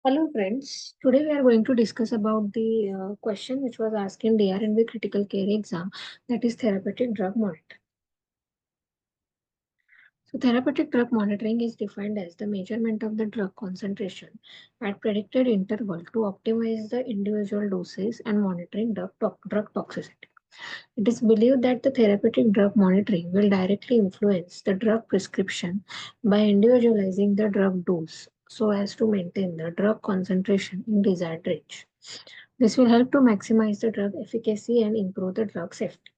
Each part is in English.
Hello friends, today we are going to discuss about the question which was asked in DRNB critical care exam, that is therapeutic drug monitoring. So therapeutic drug monitoring is defined as the measurement of the drug concentration at predicted interval to optimize the individual doses and monitoring drug toxicity. It is believed that the therapeutic drug monitoring will directly influence the drug prescription by individualizing the drug dose so as to maintain the drug concentration in desired range. This will help to maximize the drug efficacy and improve the drug safety.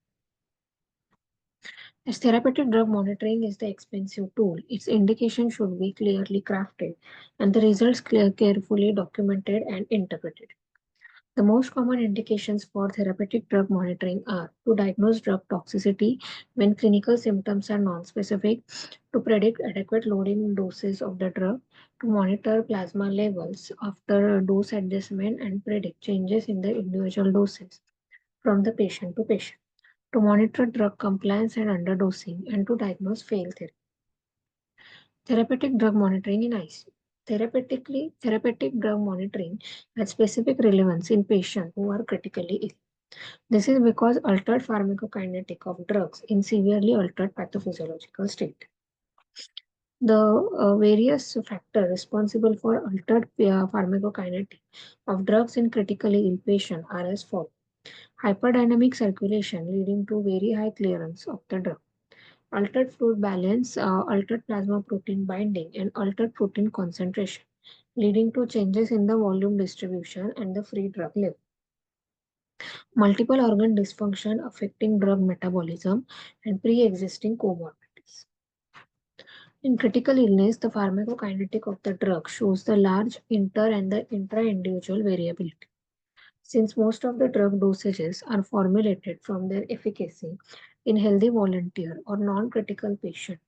As therapeutic drug monitoring is the expensive tool, its indication should be clearly crafted and the results carefully documented and interpreted. The most common indications for therapeutic drug monitoring are to diagnose drug toxicity when clinical symptoms are nonspecific, to predict adequate loading doses of the drug, to monitor plasma levels after dose adjustment and predict changes in the individual doses from the patient to patient, to monitor drug compliance and underdosing, and to diagnose failed therapy. Therapeutic drug monitoring in ICU. Therapeutic drug monitoring has specific relevance in patients who are critically ill. This is because altered pharmacokinetic of drugs in severely altered pathophysiological state. The various factors responsible for altered pharmacokinetic of drugs in critically ill patients are as follows. Hyperdynamic circulation leading to very high clearance of the drug. Altered fluid balance, altered plasma protein binding, and altered protein concentration, leading to changes in the volume distribution and the free drug level. Multiple organ dysfunction affecting drug metabolism and pre-existing comorbidities. In critical illness, the pharmacokinetic of the drug shows the large inter and the intra-individual variability. Since most of the drug dosages are formulated from their efficacy in healthy volunteer or non-critical patient,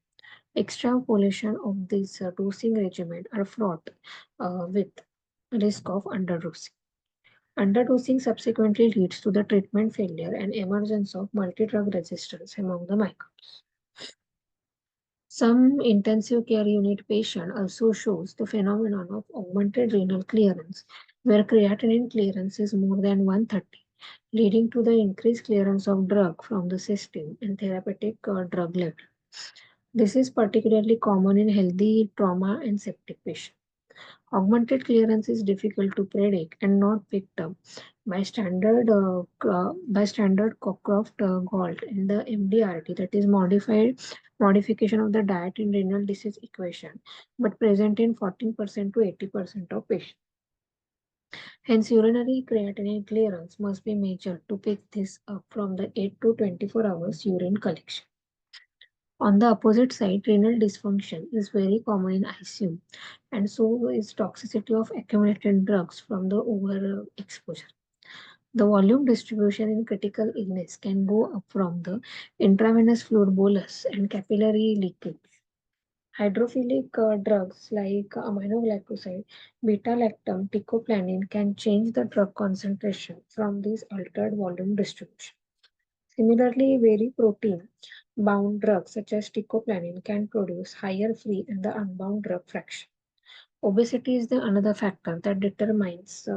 extrapolation of this dosing regimen are fraught with risk of underdosing. Underdosing subsequently leads to the treatment failure and emergence of multi-drug resistance among the microbes. Some intensive care unit patient also shows the phenomenon of augmented renal clearance, where creatinine clearance is more than 130, leading to the increased clearance of drug from the system and therapeutic drug level. This is particularly common in healthy trauma and septic patients. Augmented clearance is difficult to predict and not picked up by standard Cockcroft Gault in the MDRT, that is modification of the diet and renal disease equation, but present in 14% to 80% of patients. Hence, urinary creatinine clearance must be measured to pick this up from the 8 to 24 hours urine collection. On the opposite side, renal dysfunction is very common in ICU, and so is toxicity of accumulated drugs from the over exposure. The volume distribution in critical illness can go up from the intravenous fluid bolus and capillary leakage. Hydrophilic drugs like aminoglycoside, beta-lactam, teicoplanin can change the drug concentration from this altered volume distribution. Similarly, very protein bound drugs such as teicoplanin can produce higher free and the unbound drug fraction. Obesity is the another factor that determines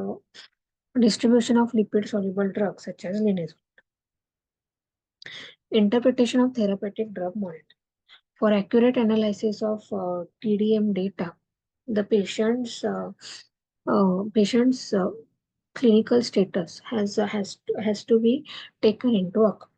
distribution of lipid soluble drugs such as linezolid. Interpretation of therapeutic drug monitoring. For accurate analysis of TDM data, the patient's clinical status has to be taken into account.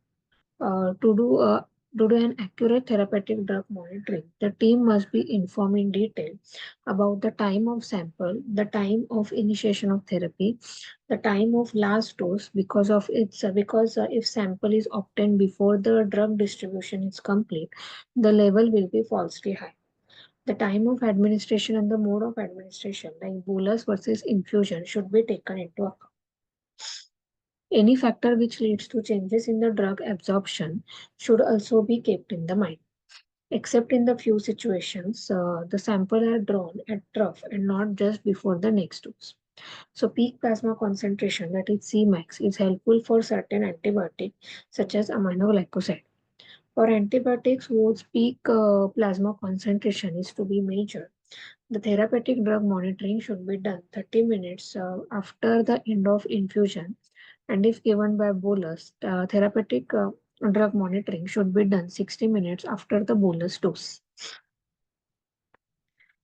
Uh, to do uh, to do an accurate therapeutic drug monitoring, the team must be informed in detail about the time of sample, the time of initiation of therapy, the time of last dose, because if sample is obtained before the drug distribution is complete, the level will be falsely high. The time of administration and the mode of administration, like bolus versus infusion, should be taken into account. Any factor which leads to changes in the drug absorption should also be kept in the mind. Except in the few situations, the sample are drawn at trough and not just before the next dose. So peak plasma concentration, that is Cmax, is helpful for certain antibiotics such as aminoglycoside. For antibiotics whose peak plasma concentration is to be measured, The therapeutic drug monitoring should be done 30 minutes after the end of infusion, and if given by bolus, therapeutic drug monitoring should be done 60 minutes after the bolus dose.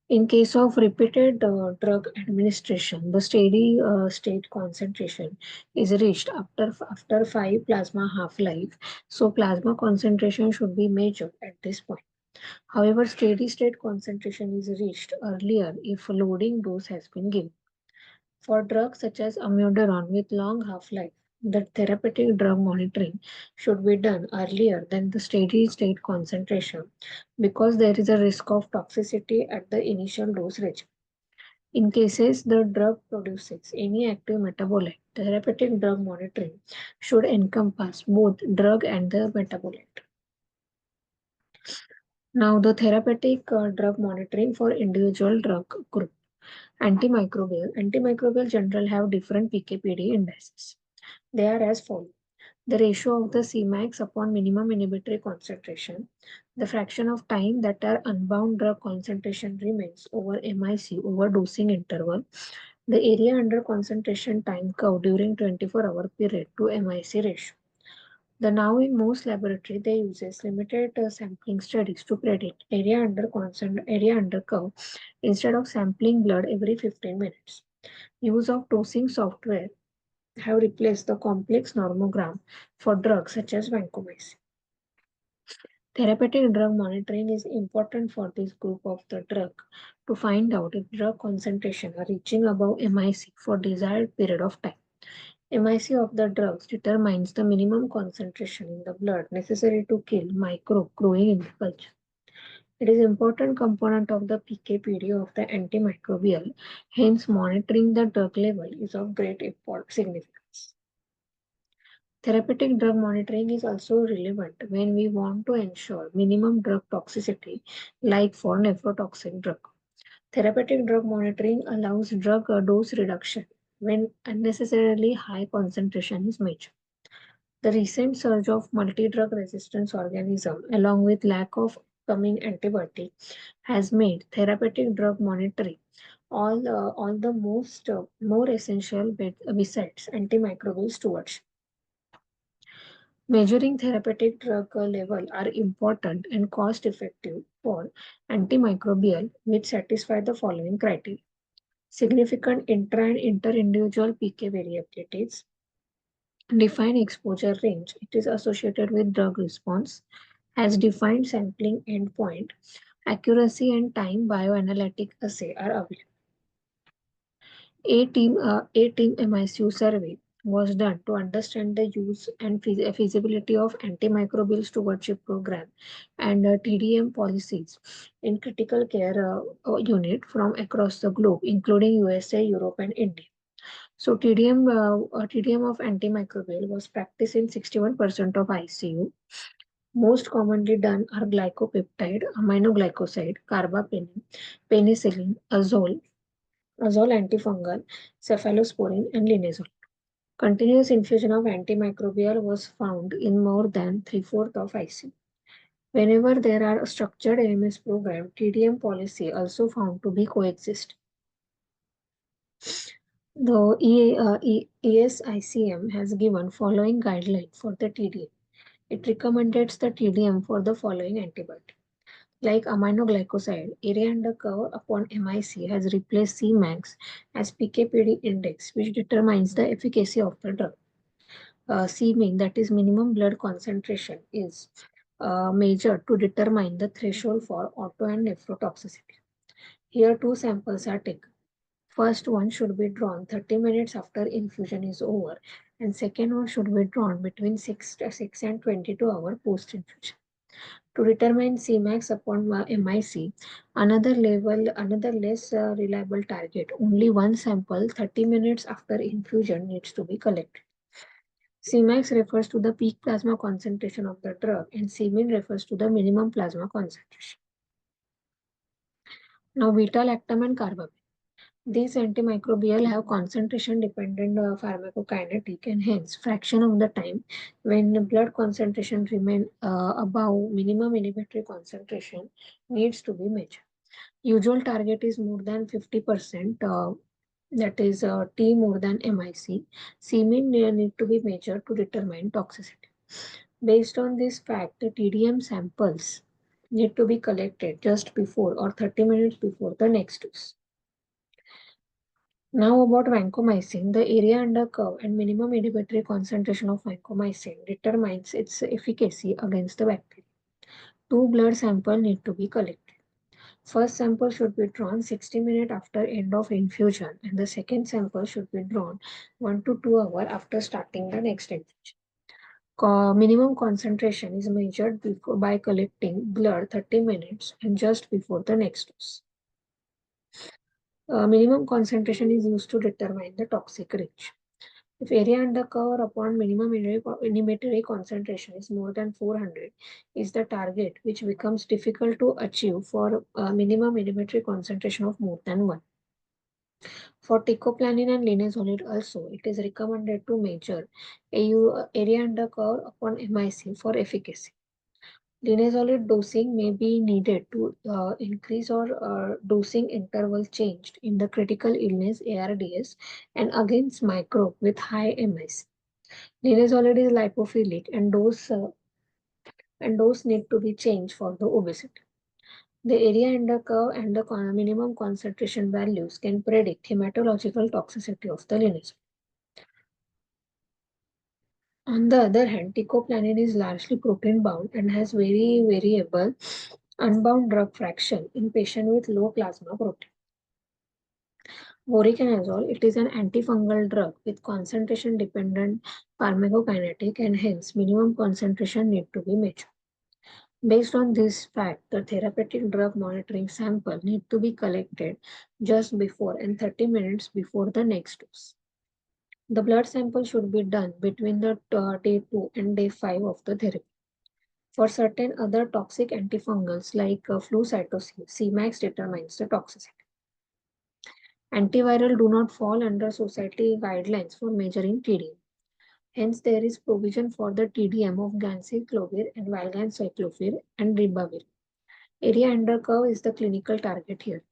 In case of repeated drug administration, the steady state concentration is reached after 5 plasma half-life. So plasma concentration should be measured at this point. However, steady state concentration is reached earlier if loading dose has been given. For drugs such as amiodarone with long half-life, the therapeutic drug monitoring should be done earlier than the steady state concentration because there is a risk of toxicity at the initial dose regime. In cases the drug produces any active metabolite, therapeutic drug monitoring should encompass both drug and the metabolite. Now, the therapeutic drug monitoring for individual drug group. Antimicrobial general have different PKPD indices. They are as follows. The ratio of the Cmax upon minimum inhibitory concentration, the fraction of time that our unbound drug concentration remains over MIC over dosing interval, the area under concentration time curve during 24-hour period to MIC ratio. The now in most laboratory they uses limited sampling studies to predict area under curve instead of sampling blood every 15 minutes. Use of dosing software have replaced the complex normogram for drugs such as vancomycin. Therapeutic drug monitoring is important for this group of the drug to find out if drug concentration are reaching above MIC for desired period of time. MIC of the drugs determines the minimum concentration in the blood necessary to kill microbe growing in the culture. It is an important component of the PKPD of the antimicrobial, hence monitoring the drug level is of great significance. Therapeutic drug monitoring is also relevant when we want to ensure minimum drug toxicity, like for nephrotoxic drug. Therapeutic drug monitoring allows drug dose reduction when unnecessarily high concentration is measured. The recent surge of multi-drug resistance organism, along with lack of coming antibiotic, has made therapeutic drug monitoring all the more essential besides antimicrobial stewardship. Measuring therapeutic drug level are important and cost effective for antimicrobial which satisfy the following criteria. Significant intra and inter-individual PK variabilities, defined exposure range, it is associated with drug response, has defined sampling endpoint, accuracy and time bioanalytic assay are available. A team MICU survey was done to understand the use and feasibility of antimicrobial stewardship program and TDM policies in critical care unit from across the globe, including USA, Europe, and India. So TDM of antimicrobial was practiced in 61% of ICU. Most commonly done are glycopeptide, aminoglycoside, carbapenem, penicillin, azole antifungal, cephalosporin, and linezolid. Continuous infusion of antimicrobial was found in more than three-fourths of ICU. Whenever there are a structured AMS program, TDM policy also found to be coexist. The ESICM has given following guideline for the TDM. It recommends the TDM for the following antibiotic. Like aminoglycoside, area under curve upon MIC has replaced Cmax as PKPD index, which determines the efficacy of the drug. Cmin, that is minimum blood concentration, is measured to determine the threshold for auto and nephrotoxicity. Here, two samples are taken. First one should be drawn 30 minutes after infusion is over, and second one should be drawn between 6 and 22 hours post infusion. To determine Cmax upon MIC, another less reliable target, only one sample 30 minutes after infusion needs to be collected. Cmax refers to the peak plasma concentration of the drug, and Cmin refers to the minimum plasma concentration. Now, beta-lactam and carbapenem. These antimicrobial have concentration dependent pharmacokinetic, and hence fraction of the time when the blood concentration remain above minimum inhibitory concentration needs to be measured. Usual target is more than 50%, that is T more than MIC. Cmin need to be measured to determine toxicity. Based on this fact, the TDM samples need to be collected just before or 30 minutes before the next dose. Now about vancomycin, the area under curve and minimum inhibitory concentration of vancomycin determines its efficacy against the bacteria. Two blood samples need to be collected. First sample should be drawn 60 minutes after end of infusion and the second sample should be drawn 1 to 2 hours after starting the next infusion. Minimum concentration is measured before, by collecting blood 30 minutes and just before the next dose. Minimum concentration is used to determine the toxic range. If area under curve upon minimum inhibitory concentration is more than 400, is the target which becomes difficult to achieve for minimum inhibitory concentration of more than 1. For ticoplanin and linezolid also, it is recommended to measure area under curve upon MIC for efficacy. Linezolid dosing may be needed to increase or dosing interval changed in the critical illness ARDS and against microbe with high MIC. Linezolid is lipophilic and dose need to be changed for the obesity. The area under curve and the minimum concentration values can predict hematological toxicity of the linezolid. On the other hand, ticoplanin is largely protein bound and has very variable unbound drug fraction in patients with low plasma protein. Voriconazole, it is an antifungal drug with concentration dependent pharmacokinetic and hence minimum concentration need to be measured. Based on this fact, the therapeutic drug monitoring sample need to be collected just before and 30 minutes before the next dose. The blood sample should be done between the day 2 and day 5 of the therapy. For certain other toxic antifungals like flucytosine, Cmax determines the toxicity. Antiviral do not fall under society guidelines for measuring TDM. Hence, there is provision for the TDM of ganciclovir and valganciclovir and ribavir. Area under curve is the clinical target here.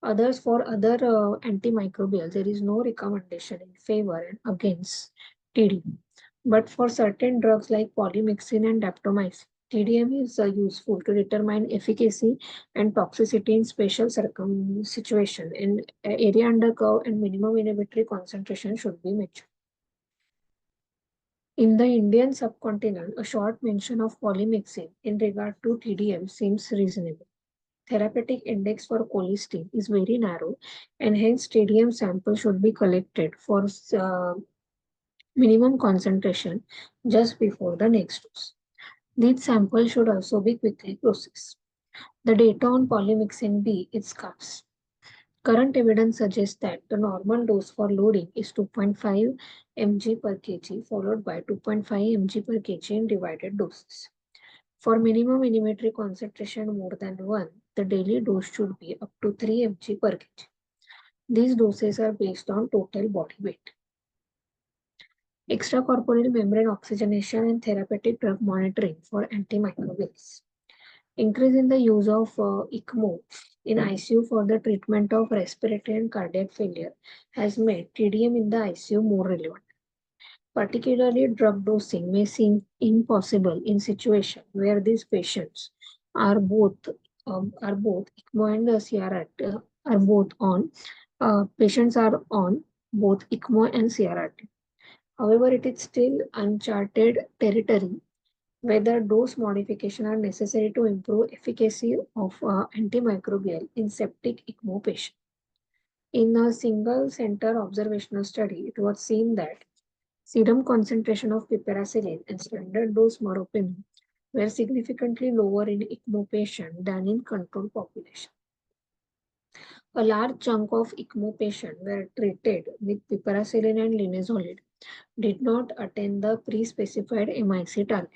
Others for other antimicrobials, there is no recommendation in favor and against TDM. But for certain drugs like polymyxin and daptomycin, TDM is useful to determine efficacy and toxicity in special situation. And area under curve and minimum inhibitory concentration should be measured. In the Indian subcontinent, a short mention of polymyxin in regard to TDM seems reasonable. Therapeutic index for cholesterol is very narrow and hence TDM sample should be collected for minimum concentration just before the next dose. These samples should also be quickly processed. The data on polymyxin B is scarce. Current evidence suggests that the normal dose for loading is 2.5 mg per kg followed by 2.5 mg per kg in divided doses. For minimum inhibitory concentration more than 1, the daily dose should be up to 3 mg per kg. These doses are based on total body weight. Extracorporeal membrane oxygenation and therapeutic drug monitoring for antimicrobials. Increase in the use of ECMO in ICU for the treatment of respiratory and cardiac failure has made TDM in the ICU more relevant. Particularly, drug dosing may seem impossible in situations where these patients are both ECMO and CRRT are both on. Patients are on both ECMO and CRRT. However, it is still uncharted territory whether dose modification are necessary to improve efficacy of antimicrobial in septic ECMO patients. In a single center observational study, it was seen that serum concentration of piperacillin and standard dose meropenem were significantly lower in ECMO patients than in control population. A large chunk of ECMO patients were treated with piperacillin and linezolid did not attain the pre-specified MIC target.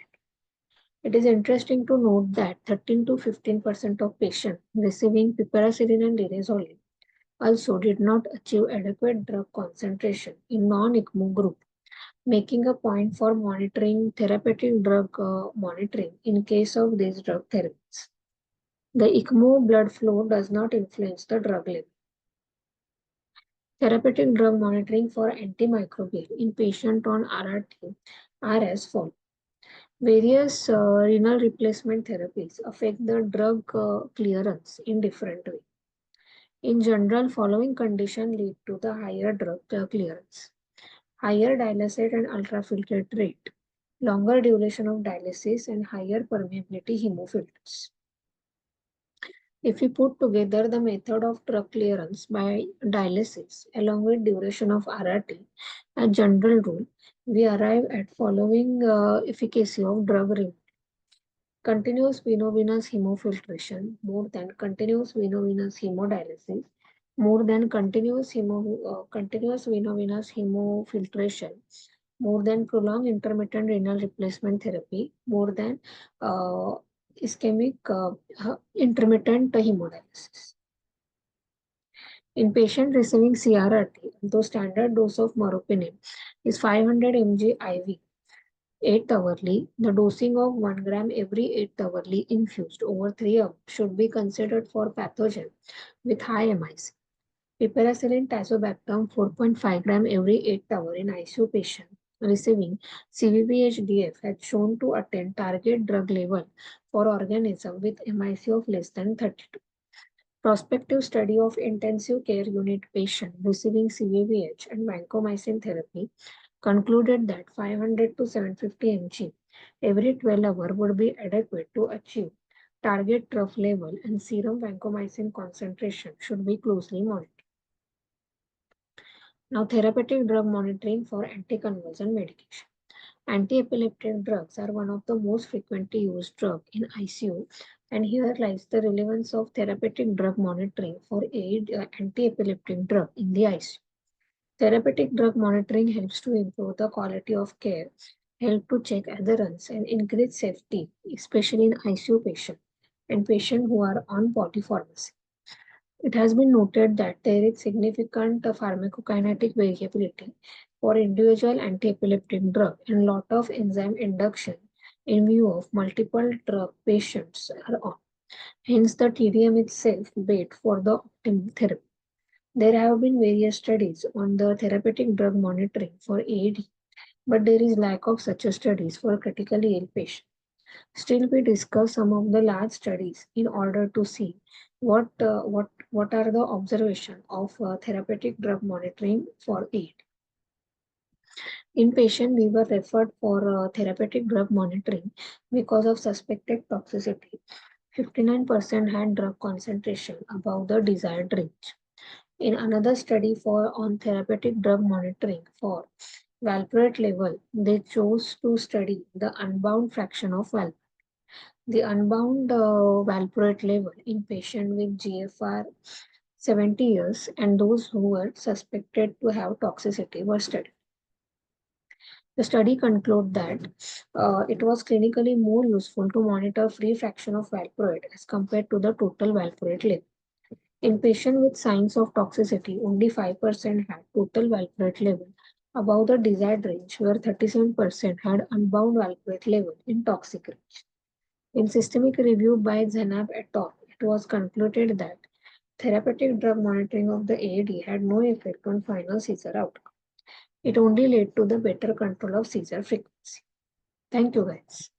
It is interesting to note that 13 to 15% of patients receiving piperacillin and linezolid also did not achieve adequate drug concentration in non-ECMO group, making a point for monitoring therapeutic drug monitoring in case of these drug therapies. The ECMO blood flow does not influence the drug level. Therapeutic drug monitoring for antimicrobial in patient on RRT are as follows. Various renal replacement therapies affect the drug clearance in different ways. In general, following condition lead to the higher drug clearance. Higher dialysate and ultrafiltrate rate, longer duration of dialysis and higher permeability hemofilters. If we put together the method of drug clearance by dialysis along with duration of RRT, a general rule, we arrive at following efficacy of drug removal. Continuous veno-venous hemofiltration more than continuous veno-venous hemodialysis, more than continuous veno-venous hemofiltration, more than prolonged intermittent renal replacement therapy, more than uh, ischemic intermittent hemodialysis. In patient receiving CRRT, the standard dose of meropenem is 500 mg IV 8 hourly. The dosing of 1 gram every 8 hourly infused over 3 hours should be considered for pathogen with high MIC. Piperacillin tazobactam 4.5 gram every 8 hours in ICU patient receiving CVPH-DF has shown to attain target drug level for organism with MIC of less than 32. Prospective study of intensive care unit patient receiving CVVH and vancomycin therapy concluded that 500 to 750 mg every 12 hours would be adequate to achieve target trough level and serum vancomycin concentration should be closely monitored. Now, therapeutic drug monitoring for anticonvulsant medication. Anti-epileptic drugs are one of the most frequently used drugs in ICU, and here lies the relevance of therapeutic drug monitoring for anti-epileptic drug in the ICU. Therapeutic drug monitoring helps to improve the quality of care, help to check adherence, and increase safety, especially in ICU patients and patients who are on polypharmacy. It has been noted that there is significant pharmacokinetic variability for individual anti-epileptic drug and lot of enzyme induction in view of multiple drug patients are on. Hence, the TDM itself bait for the optimal therapy. There have been various studies on the therapeutic drug monitoring for AD, but there is lack of such studies for critically ill patients. Still, we discuss some of the large studies in order to see what are the observation of therapeutic drug monitoring for AIDS. In patient, we were referred for therapeutic drug monitoring because of suspected toxicity. 59% had drug concentration above the desired range. In another study for on therapeutic drug monitoring for valproate level, they chose to study the unbound fraction of valproate. The unbound valproate level in patients with GFR 70 years and those who were suspected to have toxicity were studied. The study concluded that it was clinically more useful to monitor free fraction of valproate as compared to the total valproate level. In patients with signs of toxicity, only 5% had total valproate level above the desired range, where 37% had unbound valproate level in toxic range. In systemic review by Zenab et al., it was concluded that therapeutic drug monitoring of the AAD had no effect on final seizure outcome. It only led to the better control of seizure frequency. Thank you, guys.